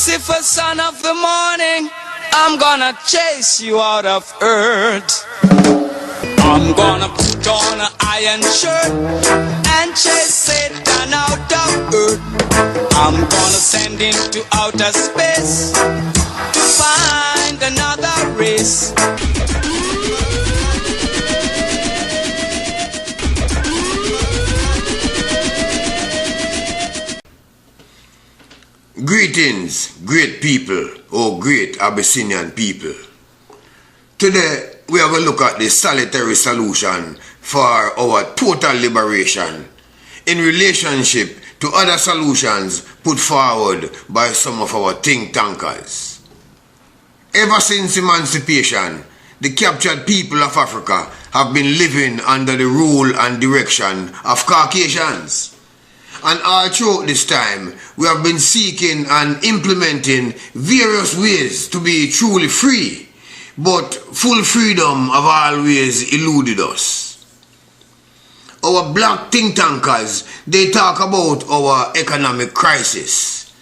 Lucifer, son of the morning, I'm gonna chase you out of earth. I'm gonna put on an iron shirt and chase Satan out of earth. I'm gonna send him to outer space to find another race. Greetings, great people, or great Abyssinian people. Today, we have a look at the solitary solution for our total liberation in relationship to other solutions put forward by some of our think tankers. Ever since emancipation, the captured people of Africa have been living under the rule and direction of Caucasians. And all throughout this time, we have been seeking and implementing various ways to be truly free, but full freedom have always eluded us. Our black think tankers, they talk about our economic crisis,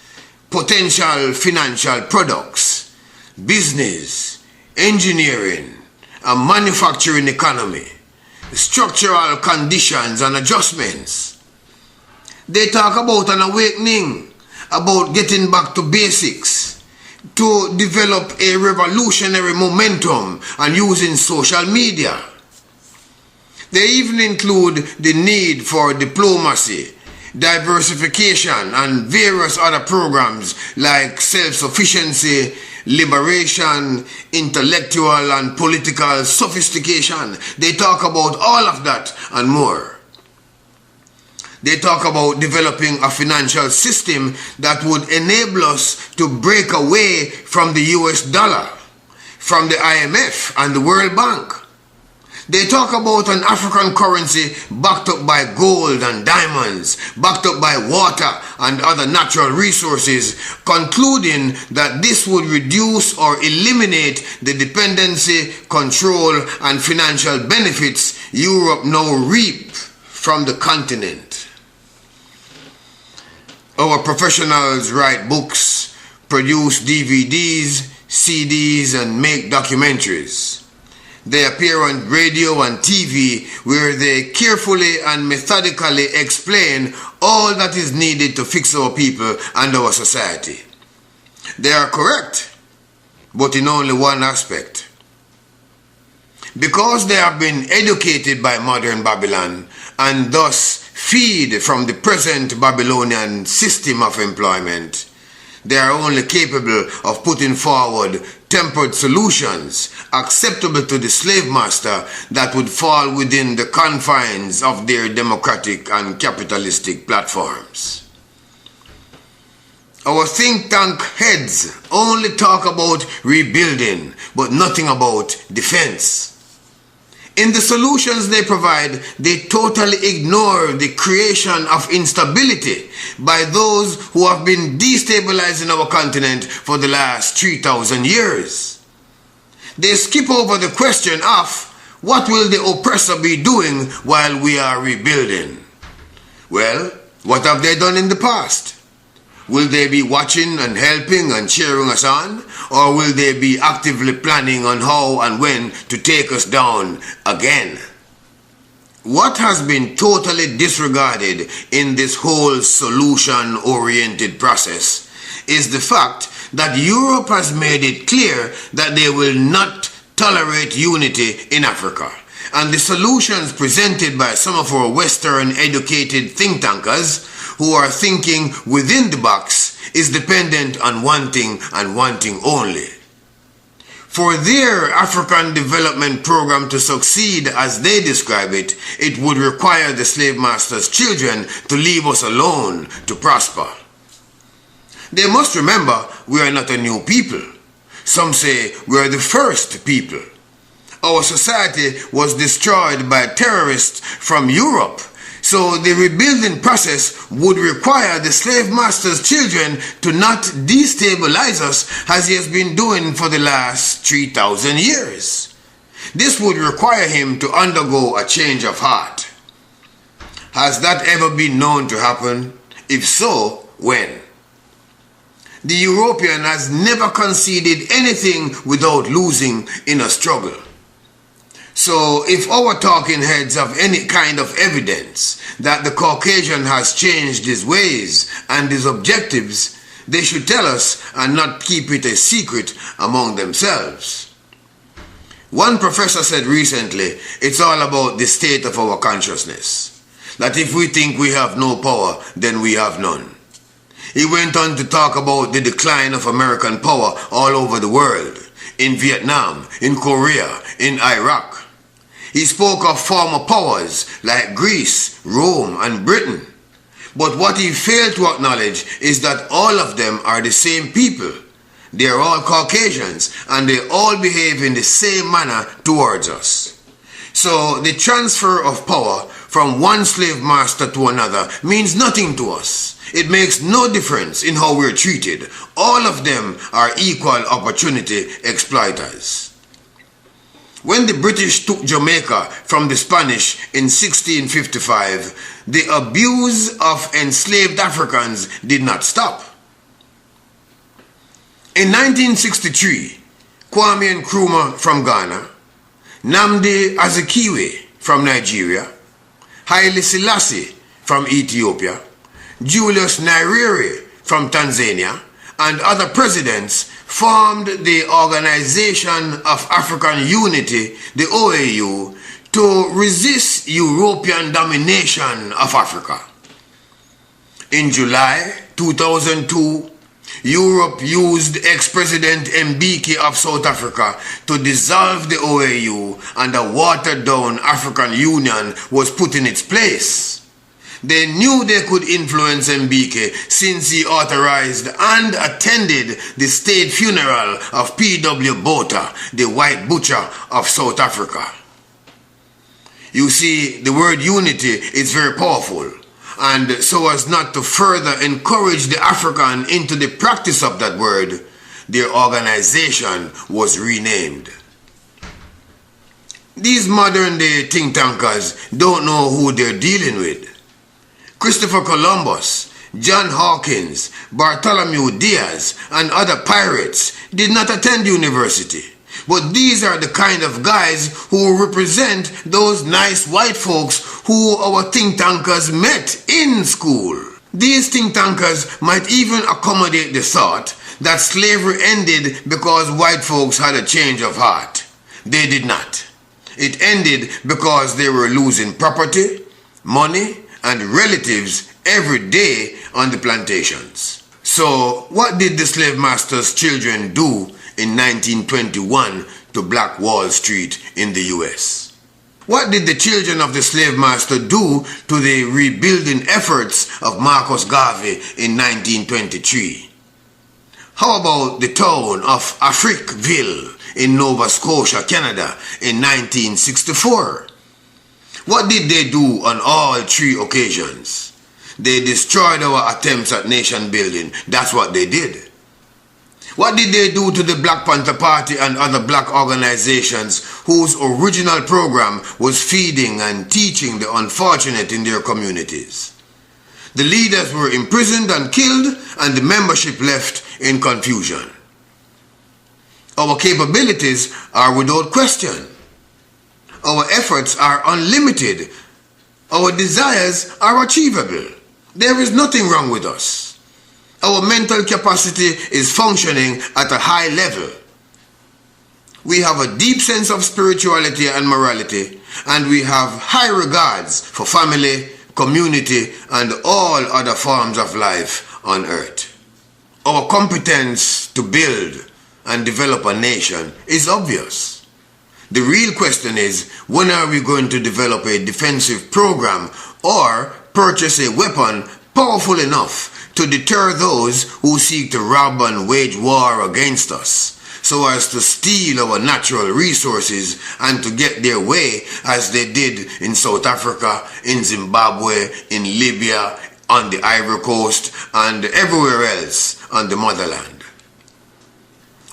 potential financial products, business, engineering, and manufacturing economy, structural conditions and adjustments. They talk about an awakening, about getting back to basics, to develop a revolutionary momentum and using social media. They even include the need for diplomacy, diversification, and various other programs like self-sufficiency, liberation, intellectual and political sophistication. They talk about all of that and more. They talk about developing a financial system that would enable us to break away from the US dollar, from the IMF and the World Bank. They talk about an African currency backed up by gold and diamonds, backed up by water and other natural resources, concluding that this would reduce or eliminate the dependency, control, and financial benefits Europe now reap from the continent. Our professionals write books, produce DVDs, CDs, and make documentaries. They appear on radio and TV where they carefully and methodically explain all that is needed to fix our people and our society. They are correct, but in only one aspect. Because they have been educated by modern Babylon and thus feed from the present Babylonian system of employment, they are only capable of putting forward tempered solutions acceptable to the slave master that would fall within the confines of their democratic and capitalistic platforms. Our think tank heads only talk about rebuilding, but nothing about defense. In the solutions they provide, they totally ignore the creation of instability by those who have been destabilizing our continent for the last 3,000 years. They skip over the question of what will the oppressor be doing while we are rebuilding? Well, what have they done in the past? Will they be watching and helping and cheering us on? Or will they be actively planning on how and when to take us down again? What has been totally disregarded in this whole solution-oriented process is the fact that Europe has made it clear that they will not tolerate unity in Africa. And the solutions presented by some of our Western educated think tankers who are thinking within the box is dependent on one thing and one thing only. For their African development program to succeed as they describe it, it would require the slave master's children to leave us alone to prosper. They must remember we are not a new people. Some say we are the first people. Our society was destroyed by terrorists from Europe, so the rebuilding process would require the slave master's children to not destabilize us as he has been doing for the last 3,000 years. This would require him to undergo a change of heart. Has that ever been known to happen? If so, when? The European has never conceded anything without losing in a struggle. So if our talking heads have any kind of evidence that the Caucasian has changed his ways and his objectives, they should tell us and not keep it a secret among themselves. One professor said recently, it's all about the state of our consciousness. That if we think we have no power, then we have none. He went on to talk about the decline of American power all over the world, in Vietnam, in Korea, in Iraq. He spoke of former powers like Greece, Rome, and Britain. But what he failed to acknowledge is that all of them are the same people. They are all Caucasians, and they all behave in the same manner towards us. So the transfer of power from one slave master to another means nothing to us. It makes no difference in how we're treated. All of them are equal opportunity exploiters. When the British took Jamaica from the Spanish in 1655, the abuse of enslaved Africans did not stop. In 1963, Kwame Nkrumah from Ghana, Nnamdi Azikiwe from Nigeria, Haile Selassie from Ethiopia, Julius Nyerere from Tanzania, and other presidents formed the Organization of African Unity, the OAU, to resist European domination of Africa. In July 2002, Europe used ex-President Mbeki of South Africa to dissolve the OAU, and a watered-down African Union was put in its place. They knew they could influence Mbeki since he authorized and attended the state funeral of P.W. Botha, the white butcher of South Africa. You see, the word unity is very powerful, and so as not to further encourage the African into the practice of that word, their organization was renamed. These modern-day think tankers don't know who they're dealing with. Christopher Columbus, John Hawkins, Bartholomew Diaz, and other pirates did not attend university. But these are the kind of guys who represent those nice white folks who our think tankers met in school. These think tankers might even accommodate the thought that slavery ended because white folks had a change of heart. They did not. It ended because they were losing property, money, and relatives every day on the plantations. So what did the slave master's children do in 1921 to Black Wall Street in the US? What did the children of the slave master do to the rebuilding efforts of Marcus Garvey in 1923? How about the town of Africville in Nova Scotia, Canada in 1964? What did they do on all three occasions? They destroyed our attempts at nation building. That's what they did. What did they do to the Black Panther Party and other black organizations whose original program was feeding and teaching the unfortunate in their communities? The leaders were imprisoned and killed, and the membership left in confusion. Our capabilities are without question. Our efforts are unlimited. Our desires are achievable. There is nothing wrong with us. Our mental capacity is functioning at a high level. We have a deep sense of spirituality and morality, and we have high regards for family, community, and all other forms of life on earth. Our competence to build and develop a nation is obvious. The real question is, when are we going to develop a defensive program or purchase a weapon powerful enough to deter those who seek to rob and wage war against us, so as to steal our natural resources and to get their way as they did in South Africa, in Zimbabwe, in Libya, on the Ivory Coast, and everywhere else on the motherland?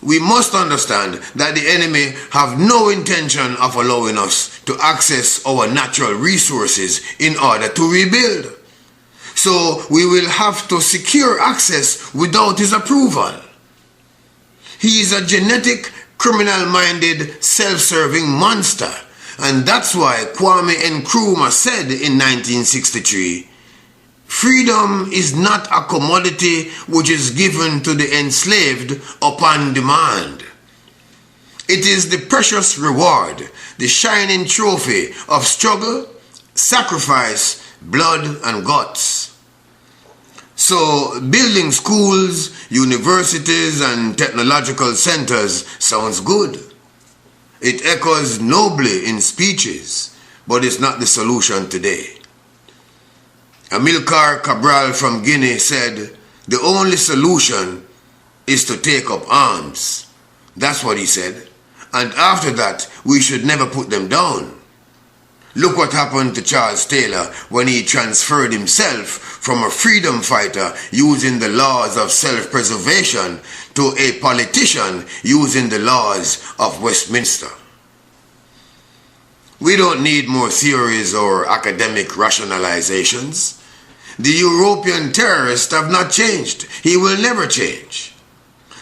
We must understand that the enemy have no intention of allowing us to access our natural resources in order to rebuild. So we will have to secure access without his approval. He is a genetic, criminal-minded, self-serving monster. And that's why Kwame Nkrumah said in 1963, "Freedom is not a commodity which is given to the enslaved upon demand. It is the precious reward, the shining trophy of struggle, sacrifice, blood and guts." So building schools, universities and technological centers sounds good. It echoes nobly in speeches, but it's not the solution today. Amilcar Cabral from Guinea said, "The only solution is to take up arms." That's what he said. And after that, we should never put them down. Look what happened to Charles Taylor when he transferred himself from a freedom fighter using the laws of self-preservation to a politician using the laws of Westminster. We don't need more theories or academic rationalizations. The European terrorists have not changed. He will never change.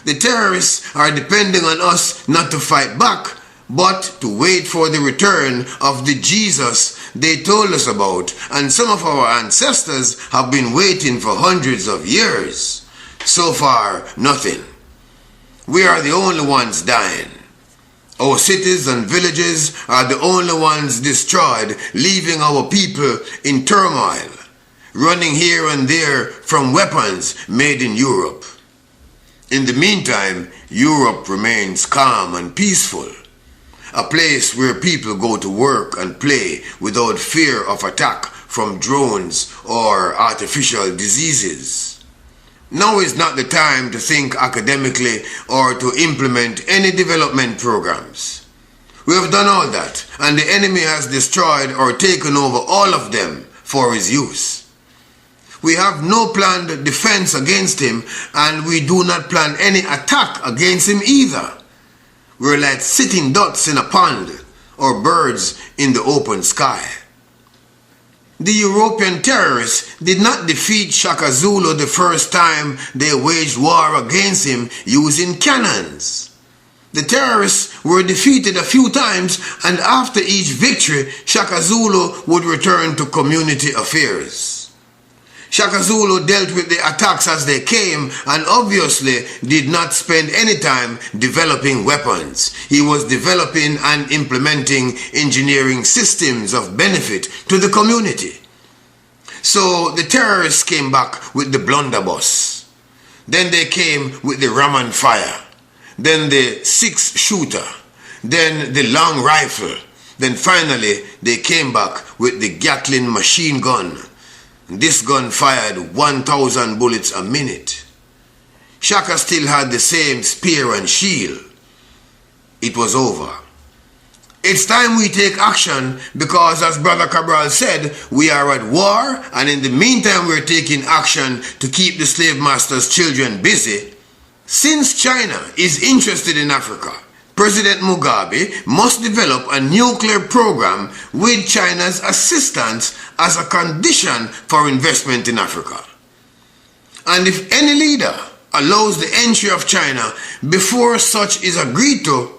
The terrorists are depending on us not to fight back, but to wait for the return of the Jesus they told us about, and some of our ancestors have been waiting for hundreds of years. So far, nothing. We are the only ones dying. Our cities and villages are the only ones destroyed, leaving our people in turmoil, running here and there from weapons made in Europe. In the meantime, Europe remains calm and peaceful, a place where people go to work and play without fear of attack from drones or artificial diseases. Now is not the time to think academically or to implement any development programs. We have done all that, and the enemy has destroyed or taken over all of them for his use. We have no planned defense against him, and we do not plan any attack against him either. We're like sitting ducks in a pond or birds in the open sky. The European terrorists did not defeat Shaka Zulu the first time they waged war against him using cannons. The terrorists were defeated a few times, and after each victory, Shaka Zulu would return to community affairs. Shaka Zulu dealt with the attacks as they came and obviously did not spend any time developing weapons. He was developing and implementing engineering systems of benefit to the community. So the terrorists came back with the blunderbuss. Then they came with the ram and fire. Then the 6-shooter. Then the long rifle. Then finally they came back with the Gatling machine gun. This gun fired 1,000 bullets a minute. Shaka still had the same spear and shield. It was over. It's time we take action because, as Brother Cabral said, we are at war, and in the meantime we're taking action to keep the slave masters' children busy. Since China is interested in Africa, President Mugabe must develop a nuclear program with China's assistance as a condition for investment in Africa. And if any leader allows the entry of China before such is agreed to,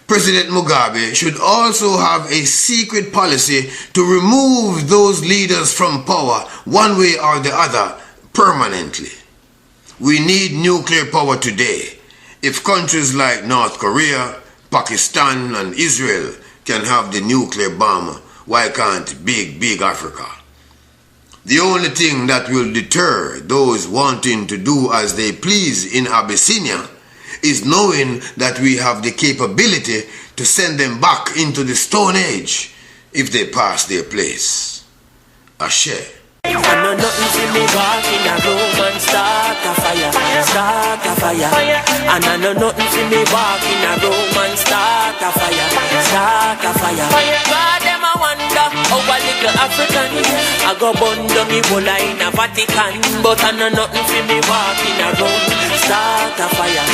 President Mugabe should also have a secret policy to remove those leaders from power one way or the other permanently. We need nuclear power today. If countries like North Korea, Pakistan and Israel can have the nuclear bomb, why can't big Africa? The only thing that will deter those wanting to do as they please in Abyssinia is knowing that we have the capability to send them back into the Stone Age if they pass their place. Ashe. I know nothing see me walk in a room and start a fire. And I know nothing see me walk in a room and start a fire. God, them I wonder how a little African I go bundle me whole in a Vatican. But I know nothing see me walk in a room, start a fire.